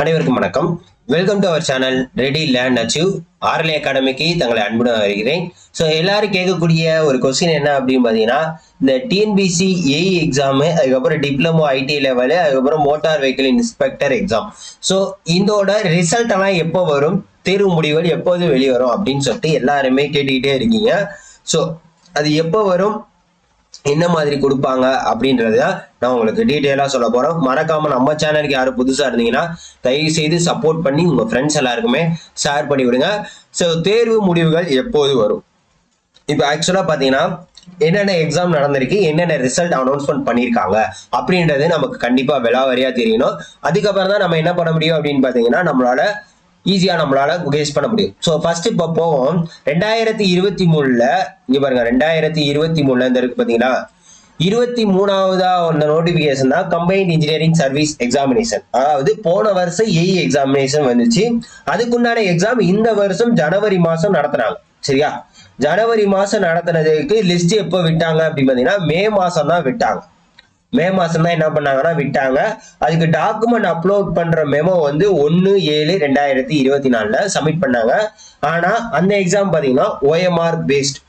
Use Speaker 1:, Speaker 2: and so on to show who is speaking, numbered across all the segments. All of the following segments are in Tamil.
Speaker 1: அனைவருக்கும் வணக்கம். Welcome to our channel ready learn achieve RLA அகாடமிக்கு தங்களை அன்புடன் வருகிறேன். ஸோ எல்லாரும் கேட்கக்கூடிய ஒரு கொஸ்டின் என்ன அப்படின்னு பார்த்தீங்கன்னா, இந்த டிஎன்பிசி ஏஇ எக்ஸாமு, அதுக்கப்புறம் டிப்ளமோ ஐடி லெவலு, அதுக்கப்புறம் motor vehicle inspector exam. So இதோட ரிசல்ட் எல்லாம் எப்போ வரும், தேர்வு முடிவுகள் எப்போது வெளிவரும் அப்படின்னு சொல்லிட்டு எல்லாருமே கேட்டுக்கிட்டே இருக்கீங்க. ஸோ அது எப்போ வரும், என்ன மாதிரி கொடுப்பாங்க அப்படின்றத நான் உங்களுக்கு டீட்டெயிலாக சொல்ல போறோம். மறக்காம நம்ம சேனலுக்கு யாரும் புதுசா இருந்தீங்கன்னா தயவு செய்து சப்போர்ட் பண்ணி உங்க ஃப்ரெண்ட்ஸ் எல்லாருக்குமே ஷேர் பண்ணி விடுங்க. ஸோ தேர்வு முடிவுகள் எப்போது வரும், இப்போ ஆக்சுவலா பாத்தீங்கன்னா என்னென்ன எக்ஸாம் நடந்திருக்கு, என்னென்ன ரிசல்ட் அனௌன்ஸ்மெண்ட் பண்ணியிருக்காங்க அப்படின்றது நமக்கு கண்டிப்பா விலாவரியா தெரியணும். அதுக்கப்புறம் தான் நம்ம என்ன பண்ண முடியும் அப்படின்னு பாத்தீங்கன்னா நம்மளால ஈஸியா நம்மளால கெஸ் பண்ண முடியும். ஸோ ஃபர்ஸ்ட் இப்போ போவோம். 2023 இங்க பாருங்க, 2023 இந்த இருக்கு பாத்தீங்களா, 23ஆவதா வந்த நோட்டிபிகேஷன் தான் கம்பைன்ட் இன்ஜினியரிங் சர்வீஸ் எக்ஸாமினேஷன். அதாவது போன வருஷம் ஏஇ எக்ஸாமினேஷன் வந்துச்சு, அதுக்குண்டான எக்ஸாம் இந்த வருஷம் ஜனவரி மாசம் நடத்தினாங்க. சரியா, ஜனவரி மாசம் நடத்தினதுக்கு லிஸ்ட் எப்போ விட்டாங்க அப்படின்னு பாத்தீங்கன்னா மே மாசம் தான் விட்டாங்க. மே மாசம் தான் என்ன பண்ணாங்கன்னா விட்டாங்க. அதுக்கு டாக்குமெண்ட் அப்லோட் பண்ற மெமோ வந்து 1/7/2024 சப்மிட் பண்ணாங்க. ஆனா அந்த எக்ஸாம் பாத்தீங்கன்னா OMR பேஸ்ட்.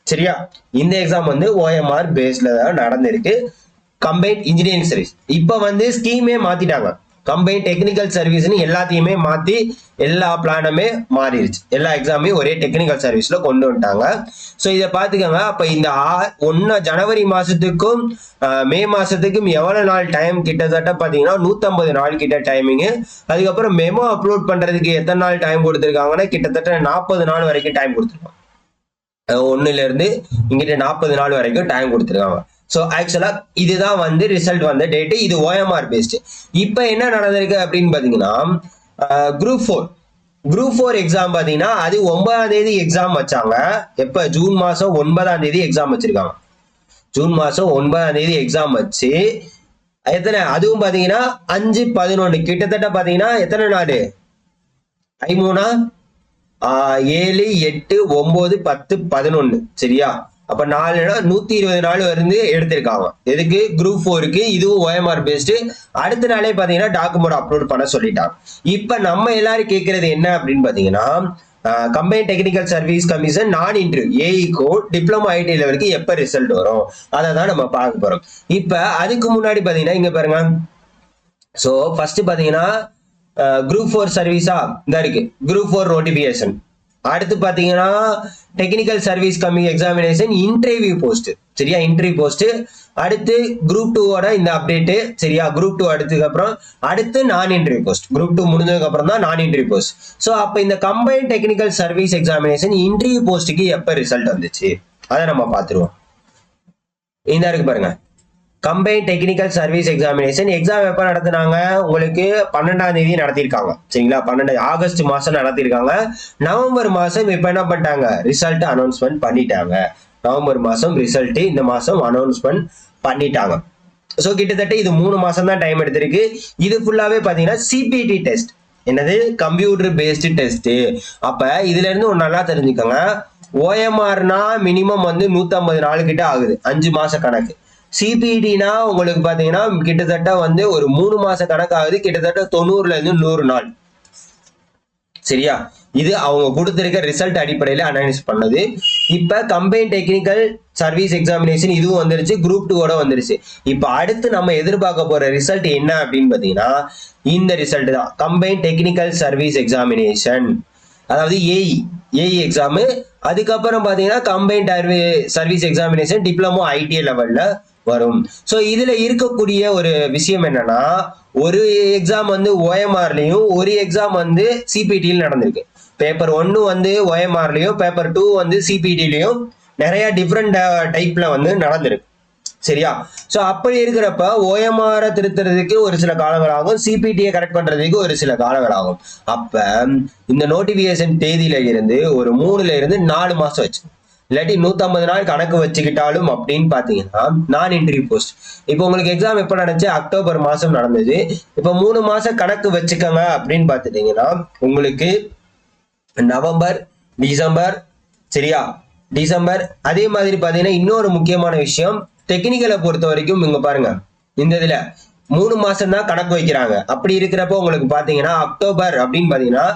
Speaker 1: சரியா, இந்த எக்ஸாம் வந்து OMR பேஸ்ட்ல தான் நடந்திருக்கு. கம்பைன்ட் இன்ஜினியரிங் சர்வீஸ் இப்ப வந்து ஸ்கீமே மாத்திட்டாங்க. கம்பைன் டெக்னிக்கல் சர்வீஸ்னு எல்லாத்தையுமே மாத்தி எல்லா பிளானுமே மாறிடுச்சு. எல்லா எக்ஸாமையும் ஒரே டெக்னிக்கல் சர்வீஸ்ல கொண்டு வந்துட்டாங்க. ஸோ இதை பார்த்துக்கோங்க. அப்ப இந்த ஜனவரி மாசத்துக்கும் மே மாசத்துக்கும் எவ்வளவு நாள் டைம், கிட்டத்தட்ட பாத்தீங்கன்னா 150 நாள் கிட்ட டைமிங். அதுக்கப்புறம் மெமோ அப்லோட் பண்றதுக்கு எத்தனை நாள் டைம் கொடுத்துருக்காங்கன்னா கிட்டத்தட்ட 40 நாள் வரைக்கும் டைம் கொடுத்துருக்காங்க. 1ல இருந்து இங்கிட்ட 40 நாள் வரைக்கும் டைம் கொடுத்துருக்காங்க. ஸோ ஆக்சுவலா இதுதான் வந்து ரிசல்ட் வந்த டேட்டு. இது OMR பேஸ்ட். இப்போ என்ன நடந்திருக்கு அப்படின்னு பாத்தீங்கன்னா குரூப் 4 எக்ஸாம் பாத்தீங்கன்னா அது 9ஆம் தேதி எக்ஸாம் வச்சாங்க. எப்ப, ஜூன் மாசம் 9ஆம் தேதி எக்ஸாம் வச்சிருக்காங்க. ஜூன் மாசம் 9ஆம் தேதி எக்ஸாம் வச்சு எத்தனை, அதுவும் பாத்தீங்கன்னா 5/11 கிட்டத்தட்ட பாத்தீங்கன்னா எத்தனை நாள், 13 7 8 9 10 11. சரியா, அப்ப 4 120 நாள் வந்து எடுத்திருக்காங்க. எதுக்கு, குரூப் 4க்கு. இதுவும் OMR பேஸ்ட். அடுத்த நாளே பாத்தீங்கன்னா டாக்குமெண்ட் அப்லோட் பண்ண சொல்லிட்டாங்க. இப்ப நம்ம எல்லாரும் கேட்கறது என்ன அப்படின்னு பாத்தீங்கன்னா, கம்பைன் டெக்னிக்கல் சர்வீஸ் கமிஷன் நான் இன்டர்வியூ ஏஇக்கோ டிப்ளமோ ஐடி லெவலுக்கு எப்ப ரிசல்ட் வரும், அதை தான் நம்ம பார்க்க போறோம். இப்ப அதுக்கு முன்னாடி பாத்தீங்கன்னா இங்க பாருங்க. சோ ஃபர்ஸ்ட் பாத்தீங்கன்னா குரூப் 4 சர்வீஸா இந்த இருக்கு, குரூப் 4 நோட்டிபிகேஷன். அடுத்து பாத்தீங்கன்னா technical service examination interview post. சரியா, இன்டர்வியூ போஸ்ட். அடுத்து குரூப் 2ஓட இந்த அப்டேட். சரியா, குரூப் 2 அடுத்ததுக்கு அப்புறம் அடுத்து நான் இன்டர்வியூ போஸ்ட். குரூப் 2 முடிஞ்சதுக்கு அப்புறம் தான் நான் இன்டர்வியூ போஸ்ட். சோ அப்ப இந்த combined technical service examination interview போஸ்ட்டுக்கு எப்ப ரிசல்ட் வந்துச்சு அதை நம்ம பாத்துருவோம். இந்த இருக்கு பாருங்க, combine technical service examination exam எப்ப நடத்தினாங்க, உங்களுக்கு 12ஆம் தேதி நடத்திருக்காங்க. சரிங்களா, 12 ஆகஸ்ட் மாசம் நடத்திருக்காங்க. நவம்பர் மாசம் இப்ப என்ன பண்ணிட்டாங்க, ரிசல்ட் அனௌன்ஸ்மெண்ட் பண்ணிட்டாங்க. நவம்பர் மாசம் ரிசல்ட் இந்த மாசம் அனௌன்ஸ்மெண்ட் பண்ணிட்டாங்க. சோ கிட்டத்தட்ட இது 3 மாசம் தான் டைம் எடுத்திருக்கு. இது ஃபுல்லாவே பாத்தீங்கன்னா சிபிடி டெஸ்ட். என்னது, கம்ப்யூட்டர் பேஸ்டு டெஸ்ட். அப்ப இதுல இருந்து ஒன்னு நல்லா தெரிஞ்சுக்கோங்க. OMRனா மினிமம் வந்து 150 நாள் கிட்ட ஆகுது, 5 மாச கணக்கு. சிபிடினா உங்களுக்கு பாத்தீங்கன்னா கிட்டத்தட்ட வந்து ஒரு 3 மாச கணக்கு ஆகுது, கிட்டத்தட்ட 90ல இருந்து 100 நாள். சரியா, இது அவங்க கொடுத்திருக்க ரிசல்ட் அடிப்படையில அனலைஸ் பண்ணது. இப்ப கம்பைன் டெக்னிக்கல் சர்வீஸ் எக்ஸாமினேஷன் இதுவும் வந்துருச்சு, குரூப் 2ஓட வந்துருச்சு. இப்ப அடுத்து நம்ம எதிர்பார்க்க போற ரிசல்ட் என்ன அப்படின்னு பாத்தீங்கன்னா இந்த ரிசல்ட் தான், கம்பைன் டெக்னிக்கல் சர்வீஸ் எக்ஸாமினேஷன், அதாவது ஏஇ எக்ஸாம். அதுக்கப்புறம் பாத்தீங்கன்னா combined service examination diploma ID லெவல்ல வரும். சோ இதுல இருக்கக்கூடிய ஒரு விஷயம் என்னன்னா, ஒரு எக்ஸாம் வந்து OMRலயும் ஒரு எக்ஸாம் வந்து சிபிடியில் நடந்திருக்கு. பேப்பர் 1 வந்து OMRலயும் பேப்பர் 2 வந்து சிபிடிலையும் நிறைய டிஃப்ரெண்ட் டைப்ல வந்து நடந்திருக்கு. சரியா, சோ அப்படி இருக்கிறப்ப OMR திருத்துறதுக்கு ஒரு சில காலங்கள் ஆகும், சிபிடியை கரெக்ட் பண்றதுக்கு ஒரு சில காலங்கள் ஆகும். அப்ப இந்த நோட்டிபிகேஷன் தேதியில இருந்து ஒரு 3ல இருந்து 4 மாசம் வச்சு, இல்லாட்டி 150 நாள் கணக்கு வச்சுக்கிட்டாலும் அப்படின்னு பாத்தீங்கன்னா நான் இன்டர்வியூ போஸ்ட். இப்போ உங்களுக்கு எக்ஸாம் எப்ப நடந்துச்சு, அக்டோபர் மாசம் நடந்தது. இப்ப 3 மாசம் கணக்கு வச்சுக்கோங்க அப்படின்னு பாத்துட்டீங்கன்னா உங்களுக்கு நவம்பர், டிசம்பர். சரியா, டிசம்பர். அதே மாதிரி பாத்தீங்கன்னா இன்னொரு முக்கியமான விஷயம், டெக்னிக்கலை பொறுத்த வரைக்கும் இங்க பாருங்க, இந்த இதுல 3 மாசம் தான் கணக்கு வைக்கிறாங்க. அப்படி இருக்கிறப்ப உங்களுக்கு பாத்தீங்கன்னா அக்டோபர் அப்படின்னு பாத்தீங்கன்னா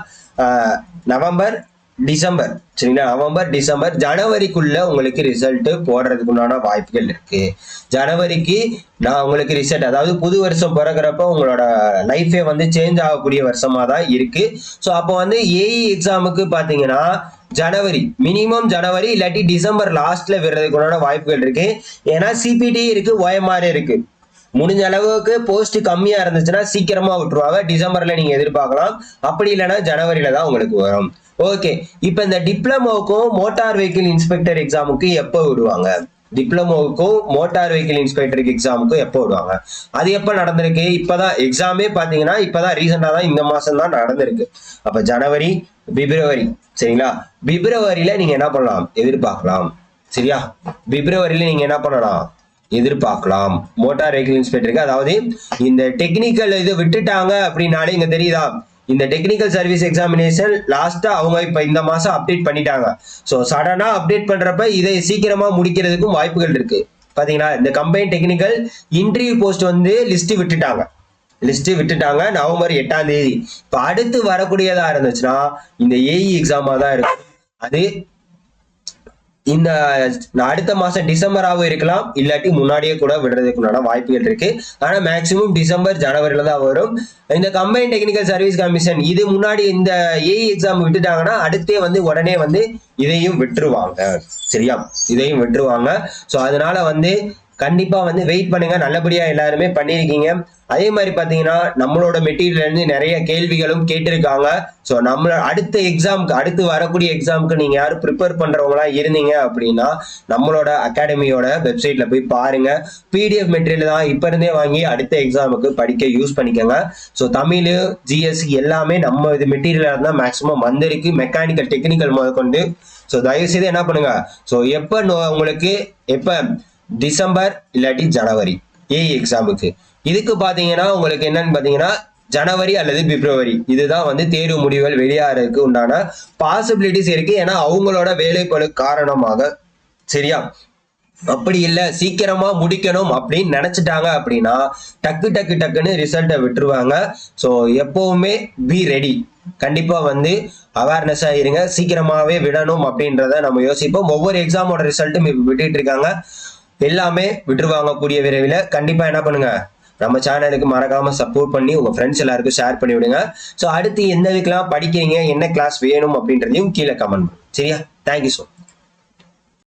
Speaker 1: நவம்பர் டிசம்பர், சரிங்களா, நவம்பர் டிசம்பர் ஜனவரிக்குள்ள உங்களுக்கு ரிசல்ட் போடுறதுக்கு உண்டான வாய்ப்புகள் இருக்கு. ஜனவரிக்கு நான் உங்களுக்கு ரிசல்ட், அதாவது புது வருஷம் பிறகுறப்ப உங்களோட லைஃபே வந்து சேஞ்ச் ஆகக்கூடிய வருஷமா தான் இருக்கு. ஸோ அப்போ வந்து ஏஇ எக்ஸாமுக்கு பாத்தீங்கன்னா ஜனவரி, மினிமம் ஜனவரி இல்லாட்டி டிசம்பர் லாஸ்ட்ல விடுறதுக்குண்டான வாய்ப்புகள் இருக்கு. ஏன்னா சிபிடி இருக்கு, OMR இருக்கு. முடிஞ்ச அளவுக்கு போஸ்ட் கம்மியா இருந்துச்சுன்னா சீக்கிரமா விட்டுருவாங்க. டிசம்பர்ல நீங்க எதிர்பார்க்கலாம். அப்படி இல்லைன்னா ஜனவரியில தான் உங்களுக்கு வரும். ஓகே, இப்ப இந்த டிப்ளமோவுக்கும் மோட்டார் வெஹிக்கிள் இன்ஸ்பெக்டர் எக்ஸாமுக்கு எப்போ விடுவாங்க? டிப்ளமோவுக்கும் மோட்டார் வெஹிக்கிள் இன்ஸ்பெக்டர் எக்ஸாமுக்கும் எப்போ விடுவாங்க? அது எப்ப நடந்திருக்கு? இப்பதான் எக்ஸாமே பாத்தீங்கன்னா இப்பதான் ரீசெண்டா தான் இந்த மாசம் தான் நடந்திருக்கு. அப்ப ஜனவரி, பிப்ரவரி, சரிங்களா, பிப்ரவரியில நீங்க என்ன பண்ணலாம்? எதிர்பார்க்கலாம். சரியா, பிப்ரவரியில நீங்க என்ன பண்ணலாம்? எதிர்பார்க்கலாம் மோட்டார் வெஹிக்கிள் இன்ஸ்பெக்டருக்கு. அதாவது இந்த டெக்னிக்கல் இது விட்டுட்டாங்க அப்படின்னாலே இங்க தெரியுதா, இந்த டெக்னிக்கல் சர்வீஸ் எக்ஸாமினேஷன் லாஸ்டா அவங்க இப்ப இந்த மாசம் அப்டேட் பண்ணிட்டாங்க. சோ சடனா அப்டேட் பண்றப்ப இதை சீக்கிரமா முடிக்கிறதுக்கும் வாய்ப்புகள் இருக்கு. பாத்தீங்களா, இந்த கம்பைன் டெக்னிக்கல் இன்டர்வியூ போஸ்ட் வந்து லிஸ்ட் விட்டுட்டாங்க நவம்பர் 8ஆம் தேதி. இப்ப அடுத்து வரக்கூடியதா இருந்துச்சுன்னா இந்த ஏஇ எக்ஸாமா தான் இருக்கும். அது இந்த அடுத்த மாசம் டிசம்பராகவும் இருக்கலாம், இல்லாட்டி முன்னாடியே கூட விடுறதுக்குண்டான வாய்ப்புகள் இருக்கு. ஆனா மேக்சிமம் டிசம்பர் ஜனவரியில தான் வரும். இந்த கம்பைன் டெக்னிக்கல் சர்வீஸ் கமிஷன் இது முன்னாடி இந்த ஏஇ எக்ஸாம் விட்டுட்டாங்கன்னா அடுத்தே வந்து உடனே வந்து இதையும் விட்டுருவாங்க. சரியா, இதையும் விட்டுருவாங்க. ஸோ அதனால வந்து கண்டிப்பா வந்து வெயிட் பண்ணுங்க. நல்லபடியா எல்லாருமே பண்ணியிருக்கீங்க. அதே மாதிரி பாத்தீங்கன்னா நம்மளோட மெட்டீரியல் இருந்து நிறைய கேள்விகளும் கேட்டிருக்காங்க. ஸோ நம்ம அடுத்த எக்ஸாமுக்கு, அடுத்து வரக்கூடிய எக்ஸாமுக்கு நீங்க யாரும் ப்ரிப்பேர் பண்றவங்களா இருந்தீங்க அப்படின்னா நம்மளோட அகாடமியோட வெப்சைட்ல போய் பாருங்க. பிடிஎஃப் மெட்டீரியல் தான் இப்ப இருந்தே வாங்கி அடுத்த எக்ஸாமுக்கு படிக்க யூஸ் பண்ணிக்கோங்க. ஸோ தமிழ், ஜிஎஸ்சி எல்லாமே நம்ம இது மெட்டீரியல் தான் மேக்சிமம் வந்திருக்கு, மெக்கானிக்கல் டெக்னிக்கல் முதற்கொண்டு. ஸோ தயவு செய்து என்ன பண்ணுங்க, ஸோ எப்ப உங்களுக்கு எப்ப டிசம்பர் இல்லாட்டி ஜனவரி ஏஇ எக்ஸாமுக்கு, இதுக்கு பாத்தீங்கன்னா உங்களுக்கு என்னன்னு பாத்தீங்கன்னா ஜனவரி அல்லது பிப்ரவரி இதுதான் வந்து தேர்வு முடிவுகள் வெளியாகிறதுக்கு உண்டான பாசிபிலிட்டிஸ் இருக்கு. ஏன்னா அவங்களோட வேலைப்பளு காரணமாக. சரியா, அப்படி இல்லை சீக்கிரமா முடிக்கணும் அப்படின்னு நினைச்சிட்டாங்க அப்படின்னா டக்குன்னு ரிசல்ட்டை விட்டுருவாங்க. ஸோ எப்பவுமே பி ரெடி, கண்டிப்பா வந்து அவேர்னஸா இருங்க. சீக்கிரமாவே விடணும் அப்படின்றத நம்ம யோசிப்போம். ஒவ்வொரு எக்ஸாமோட ரிசல்ட்டும் விட்டுட்டு இருக்காங்க, எல்லாமே விட்டுருவாங்க கூடிய விரைவில். கண்டிப்பா என்ன பண்ணுங்க, நம்ம சேனலுக்கு மறக்காம சப்போர்ட் பண்ணி உங்க ஃப்ரெண்ட்ஸ் எல்லாருக்கும் ஷேர் பண்ணி விடுங்க. ஸோ அடுத்து எந்த இதுக்கெல்லாம் படிக்கிறீங்க, என்ன கிளாஸ் வேணும் அப்படின்றதையும் கீழே கமெண்ட் பண்ணுங்க. சரியா, தேங்க்யூ ஸோ மச்.